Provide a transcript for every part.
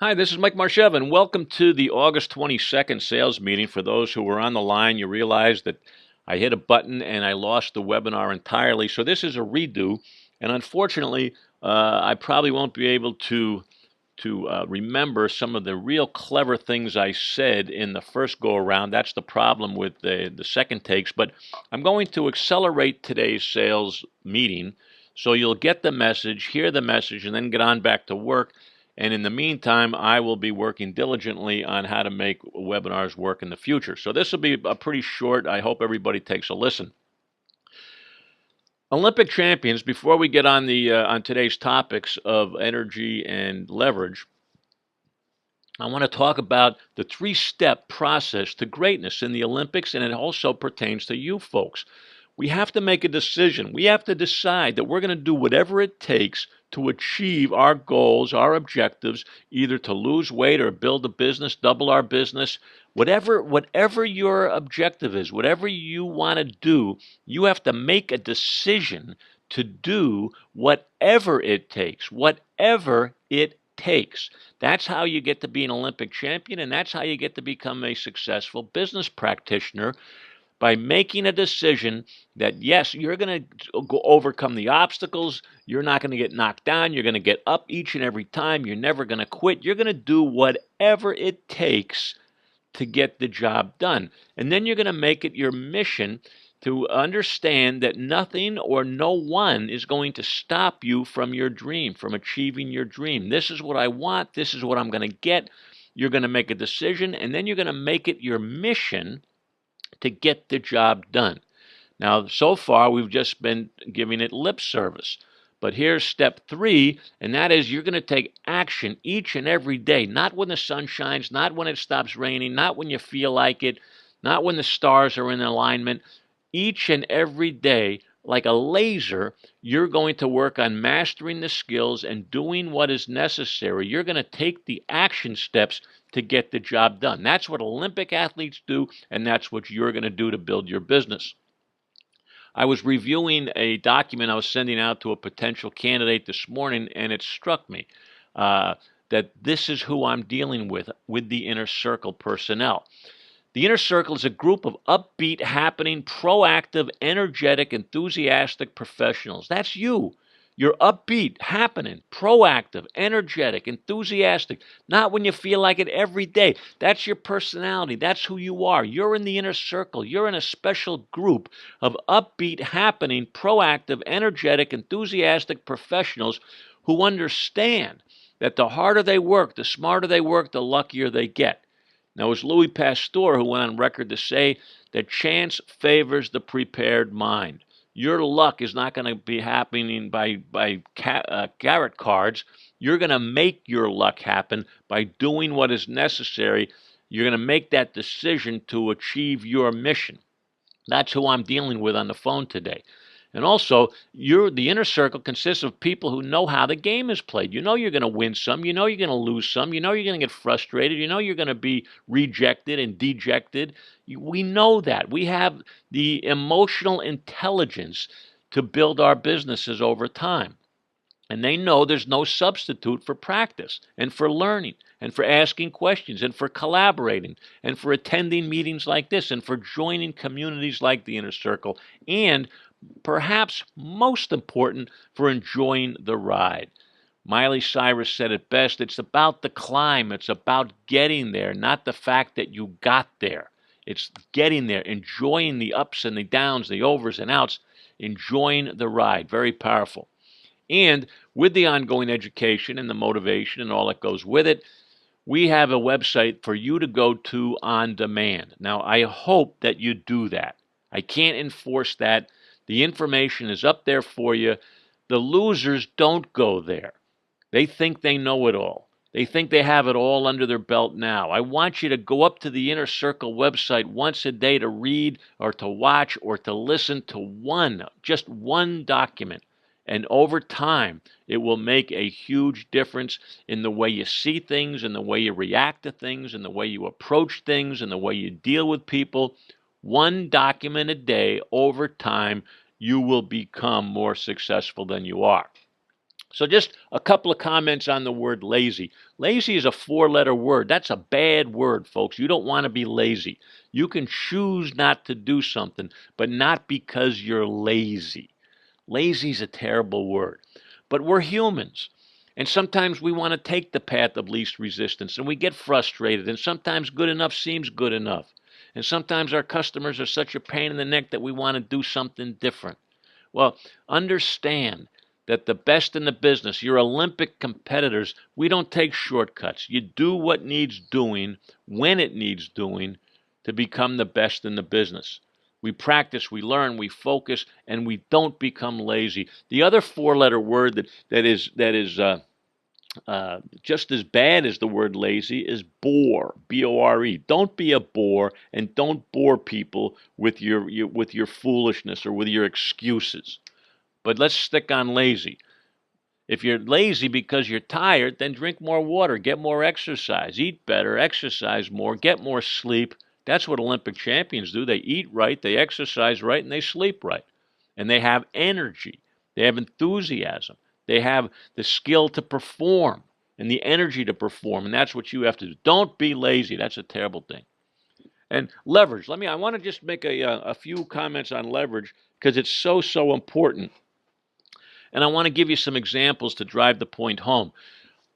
Hi, this is Mike Marchev, and welcome to the August 22nd sales meeting. For those who were on the line, you realize that I hit a button and I lost the webinar entirely. So this is a redo, and unfortunately, I probably won't be able to remember some of the real clever things I said in the first go-around. That's the problem with the second takes, but I'm going to accelerate today's sales meeting so you'll get the message, hear the message, and then get on back to work. And in the meantime, I will be working diligently on how to make webinars work in the future. So this will be a pretty short. I hope everybody takes a listen. Olympic champions, before we get on on today's topics of energy and leverage, I want to talk about the three-step process to greatness in the Olympics, and it also pertains to you folks. We have to make a decision. We have to decide that we're going to do whatever it takes to achieve our goals, our objectives, either to lose weight or build a business, double our business, whatever your objective is, whatever you want to do, you have to make a decision to do whatever it takes, whatever it takes. That's how you get to be an Olympic champion, and that's how you get to become a successful business practitioner, by making a decision that, yes, you're going to overcome the obstacles. You're not going to get knocked down. You're going to get up each and every time. You're never going to quit. You're going to do whatever it takes to get the job done. And then you're going to make it your mission to understand that nothing or no one is going to stop you from your dream, from achieving your dream. This is what I want. This is what I'm going to get. You're going to make a decision, and then you're going to make it your mission to get the job done. Now, so far, we've just been giving it lip service. But here's step 3, and that is you're going to take action each and every day, not when the sun shines, not when it stops raining, not when you feel like it, not when the stars are in alignment. Each and every day, like a laser, you're going to work on mastering the skills and doing what is necessary. You're going to take the action steps to get the job done. That's what Olympic athletes do, and that's what you're going to do to build your business. I was reviewing a document I was sending out to a potential candidate this morning, and it struck me that this is who I'm dealing with the Inner Circle personnel. The Inner Circle is a group of upbeat, happening, proactive, energetic, enthusiastic professionals. That's you. You're upbeat, happening, proactive, energetic, enthusiastic, not when you feel like it every day. That's your personality. That's who you are. You're in the Inner Circle. You're in a special group of upbeat, happening, proactive, energetic, enthusiastic professionals who understand that the harder they work, the smarter they work, the luckier they get. Now, it was Louis Pasteur who went on record to say that chance favors the prepared mind. Your luck is not going to be happening by carrot cards. You're going to make your luck happen by doing what is necessary. You're going to make that decision to achieve your mission. That's who I'm dealing with on the phone today. And also, the Inner Circle consists of people who know how the game is played. You know you're going to win some. You know you're going to lose some. You know you're going to get frustrated. You know you're going to be rejected and dejected. We know that. We have the emotional intelligence to build our businesses over time. And they know there's no substitute for practice and for learning and for asking questions and for collaborating and for attending meetings like this and for joining communities like the Inner Circle, and perhaps most important, for enjoying the ride. Miley Cyrus said it best: it's about the climb, it's about getting there, not the fact that you got there. It's getting there, enjoying the ups and the downs, the overs and outs, enjoying the ride. Very powerful. And with the ongoing education and the motivation and all that goes with it, we have a website for you to go to on demand. Now, I hope that you do that. I can't enforce that. The information is up there for you. The losers don't go there. They think they know it all. They think they have it all under their belt now. I want you to go up to the Inner Circle website once a day to read or to watch or to listen to just one document. And over time, it will make a huge difference in the way you see things, in the way you react to things, in the way you approach things, in the way you deal with people. One document a day, over time, you will become more successful than you are. So just a couple of comments on the word lazy. Lazy is a four-letter word. That's a bad word, folks. You don't want to be lazy. You can choose not to do something, but not because you're lazy. Lazy is a terrible word. But we're humans. And sometimes we want to take the path of least resistance and we get frustrated. And sometimes good enough seems good enough. And sometimes our customers are such a pain in the neck that we want to do something different. Well, understand that the best in the business, your Olympic competitors, we don't take shortcuts. You do what needs doing when it needs doing to become the best in the business. We practice, we learn, we focus, and we don't become lazy. The other four-letter word that is just as bad as the word lazy is bore, B-O-R-E. Don't be a bore, and don't bore people with your foolishness or with your excuses. But let's stick on lazy. If you're lazy because you're tired, then drink more water, get more exercise, eat better, exercise more, get more sleep. That's what Olympic champions do. They eat right, they exercise right, and they sleep right. And they have energy. They have enthusiasm. They have the skill to perform and the energy to perform. And that's what you have to do. Don't be lazy. That's a terrible thing. And leverage. I want to just make a few comments on leverage because it's so important. And I want to give you some examples to drive the point home.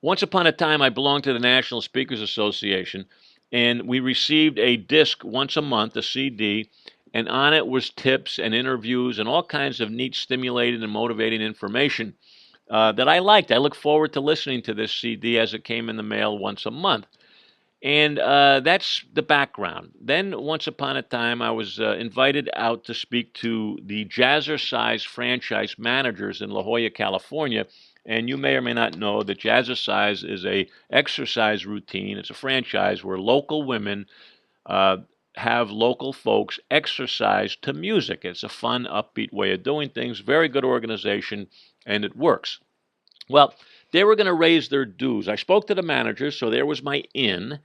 Once upon a time, I belonged to the National Speakers Association, and we received a disc once a month, a CD, and on it was tips and interviews and all kinds of neat, stimulating, and motivating information that I liked. I look forward to listening to this CD as it came in the mail once a month. And that's the background. Then, once upon a time, I was invited out to speak to the Jazzercise franchise managers in La Jolla, California. And you may or may not know that Jazzercise is a exercise routine. It's a franchise where local women uh, have local folks exercise to music. It's a fun, upbeat way of doing things. Very good organization, and it works. Well, they were going to raise their dues. I spoke to the managers, so there was my in.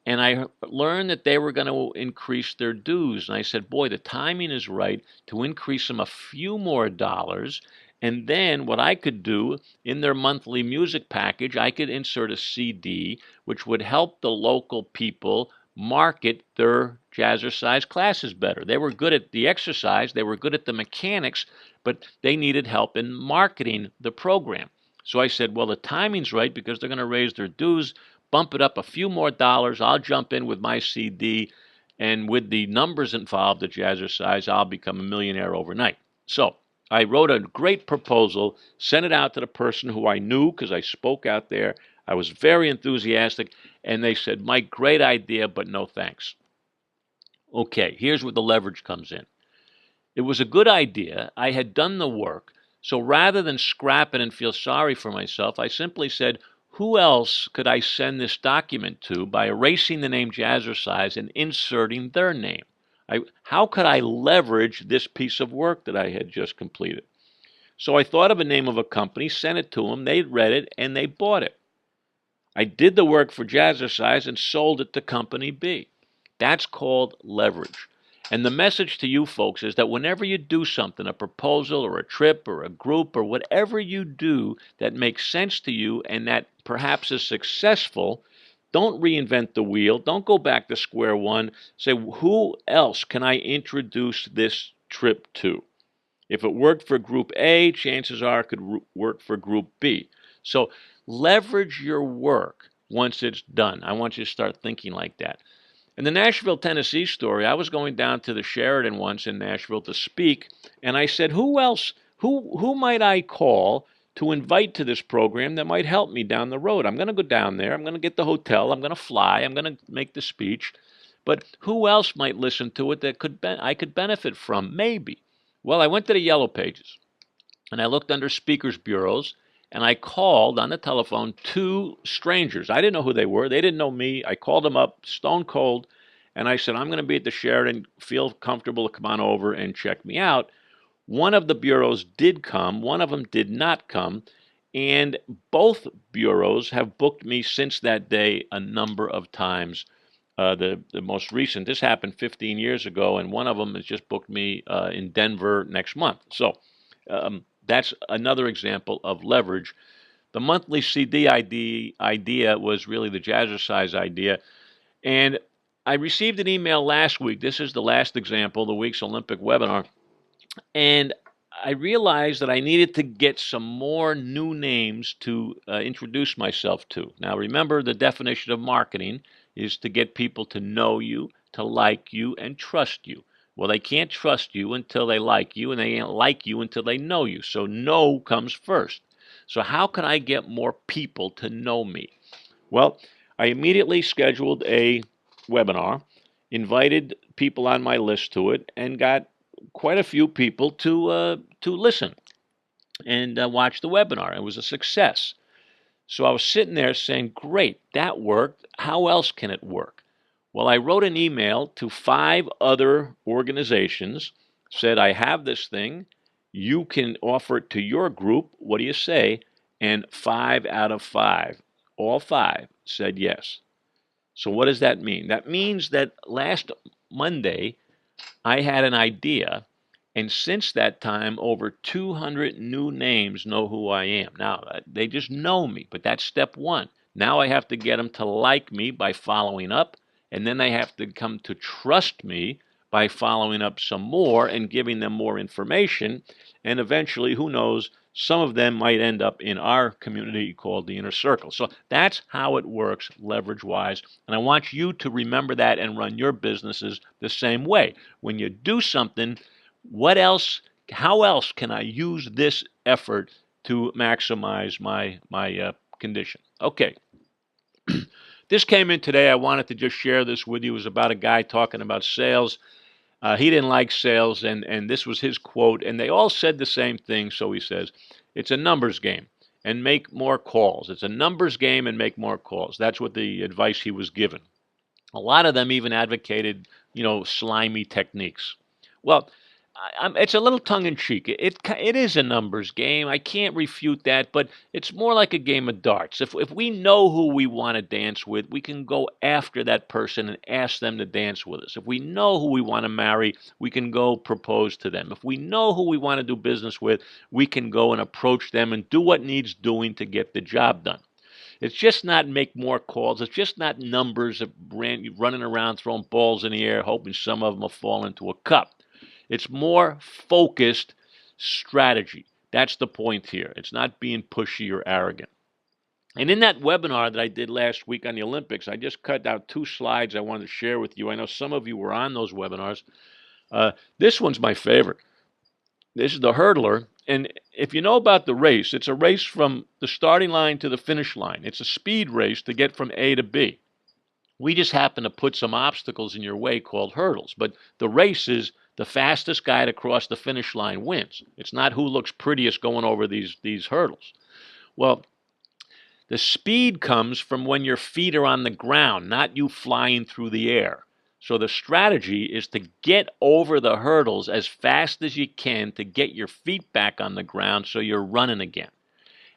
And I learned that they were going to increase their dues. And I said, boy, the timing is right to increase them a few more dollars. And then what I could do in their monthly music package, I could insert a CD, which would help the local people market their jazzercise classes better. They were good at the exercise, they were good at the mechanics, but they needed help in marketing the program. So I said, well, the timing's right because they're going to raise their dues, bump it up a few more dollars. I'll jump in with my CD, and with the numbers involved at Jazzercise, I'll become a millionaire overnight. So I wrote a great proposal, sent it out to the person who I knew because I spoke out there. I was very enthusiastic, and they said, Mike, great idea, but no thanks. Okay, here's where the leverage comes in. It was a good idea. I had done the work. So rather than scrap it and feel sorry for myself, I simply said, who else could I send this document to by erasing the name Jazzercise and inserting their name? How could I leverage this piece of work that I had just completed? So I thought of a name of a company, sent it to them, they read it, and they bought it. I did the work for Jazzercise and sold it to Company B. That's called leverage. And the message to you folks is that whenever you do something, a proposal or a trip or a group or whatever you do that makes sense to you and that perhaps is successful, don't reinvent the wheel. Don't go back to square one. Say, who else can I introduce this trip to? If it worked for Group A, chances are it could work for Group B. So leverage your work once it's done. I want you to start thinking like that. In the Nashville, Tennessee story, I was going down to the Sheraton once in Nashville to speak, and I said, who else, who might I call to invite to this program that might help me down the road? I'm going to go down there. I'm going to get the hotel. I'm going to fly. I'm going to make the speech. But who else might listen to it that I could benefit from? Maybe. Well, I went to the Yellow Pages, and I looked under speakers bureaus, and I called on the telephone two strangers. I didn't know who they were. They didn't know me. I called them up stone cold, and I said, I'm going to be at the Sheraton. Feel comfortable to come on over and check me out. One of the bureaus did come. One of them did not come. And both bureaus have booked me since that day a number of times. The most recent, this happened 15 years ago, and one of them has just booked me in Denver next month. So that's another example of leverage. The monthly CD idea was really the jazzercise idea. And I received an email last week. This is the last example, the week's Olympic webinar. And I realized that I needed to get some more new names to introduce myself to. Now, remember, the definition of marketing is to get people to know you, to like you, and trust you. Well, they can't trust you until they like you, and they can't like you until they know you. So know comes first. So how can I get more people to know me? Well, I immediately scheduled a webinar, invited people on my list to it, and got quite a few people to listen and watch the webinar. It was a success. So I was sitting there saying, "Great, that worked. How else can it work?" Well, I wrote an email to 5 other organizations, said, "I have this thing. You can offer it to your group. What do you say?" And 5 out of 5, all 5, said yes. So what does that mean? That means that last Monday, I had an idea, and since that time, over 200 new names know who I am. Now, they just know me, but that's step one. Now I have to get them to like me by following up, and then they have to come to trust me by following up some more and giving them more information. And eventually, who knows, some of them might end up in our community called the Inner Circle. So that's how it works leverage-wise. And I want you to remember that and run your businesses the same way. When you do something, how else can I use this effort to maximize my condition? Okay. This came in today. I wanted to just share this with you. It was about a guy talking about sales. He didn't like sales, and this was his quote, and they all said the same thing. So he says, "It's a numbers game, and make more calls. It's a numbers game, and make more calls." That's what the advice he was given. A lot of them even advocated, slimy techniques. Well, it's a little tongue-in-cheek. It is a numbers game. I can't refute that, but it's more like a game of darts. If we know who we want to dance with, we can go after that person and ask them to dance with us. If we know who we want to marry, we can go propose to them. If we know who we want to do business with, we can go and approach them and do what needs doing to get the job done. It's just not make more calls. It's just not numbers of running around throwing balls in the air, hoping some of them will fall into a cup. It's more focused strategy. That's the point here. It's not being pushy or arrogant. And in that webinar that I did last week on the Olympics, I just cut out 2 slides I wanted to share with you. I know some of you were on those webinars. This one's my favorite. This is the hurdler. And if you know about the race, it's a race from the starting line to the finish line. It's a speed race to get from A to B. We just happen to put some obstacles in your way called hurdles. But the race is the fastest guy to cross the finish line wins. It's not who looks prettiest going over these hurdles. Well, the speed comes from when your feet are on the ground, not you flying through the air. So the strategy is to get over the hurdles as fast as you can to get your feet back on the ground so you're running again.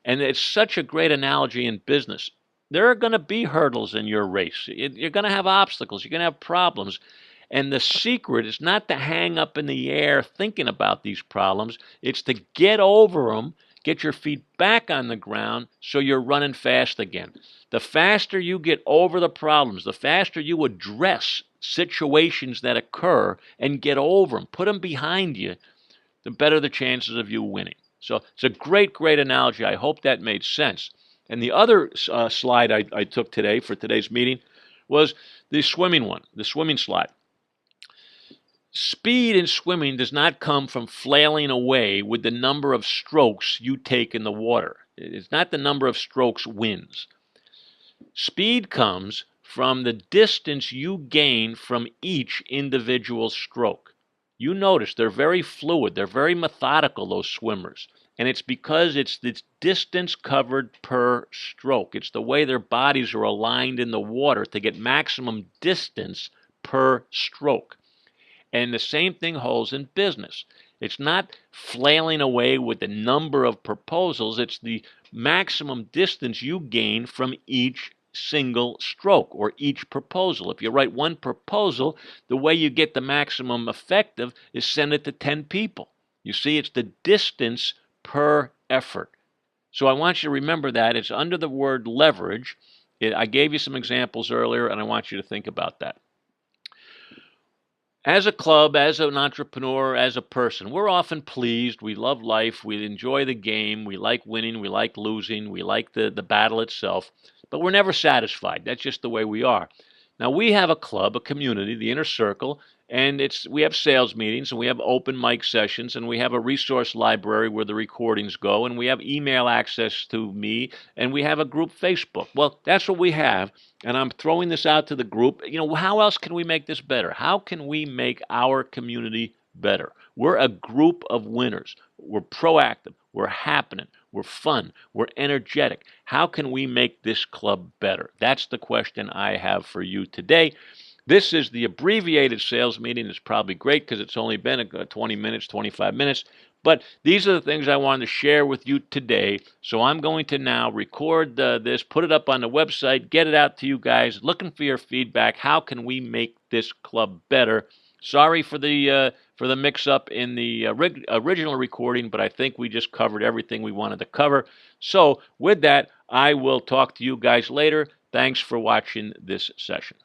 And it's such a great analogy in business. There are going to be hurdles in your race. You're going to have obstacles. You're going to have problems. And the secret is not to hang up in the air thinking about these problems. It's to get over them, get your feet back on the ground so you're running fast again. The faster you get over the problems, the faster you address situations that occur and get over them, put them behind you, the better the chances of you winning. So it's a great, great analogy. I hope that made sense. And the other slide I took today for today's meeting was the swimming one, the swimming slide. Speed in swimming does not come from flailing away with the number of strokes you take in the water. It's not the number of strokes wins. Speed comes from the distance you gain from each individual stroke. You notice they're very fluid. They're very methodical, those swimmers. And it's because it's the distance covered per stroke. It's the way their bodies are aligned in the water to get maximum distance per stroke. And the same thing holds in business. It's not flailing away with the number of proposals. It's the maximum distance you gain from each single stroke or each proposal. If you write one proposal, the way you get the maximum effective is send it to 10 people. You see, it's the distance per effort. So I want you to remember that. It's under the word leverage. I gave you some examples earlier, and I want you to think about that. As a club, as an entrepreneur, as a person, we're often pleased. We love life. We enjoy the game. We like winning. We like losing. We like the battle itself. But we're never satisfied. That's just the way we are. Now, we have a club, a community, the Inner Circle, and we have sales meetings, and we have open mic sessions, and we have a resource library where the recordings go, and we have email access to me, and we have a group Facebook. Well, that's what we have. And I'm throwing this out to the group. How else can we make this better? How can we make our community better? We're a group of winners. We're proactive. We're happening. We're fun. We're energetic. How can we make this club better? That's the question I have for you today. This is the abbreviated sales meeting. It's probably great because it's only been 20 minutes, 25 minutes. But these are the things I wanted to share with you today. So I'm going to now record this, put it up on the website, get it out to you guys, looking for your feedback. How can we make this club better? Sorry for the mix-up in the original recording, but I think we just covered everything we wanted to cover. So with that, I will talk to you guys later. Thanks for watching this session.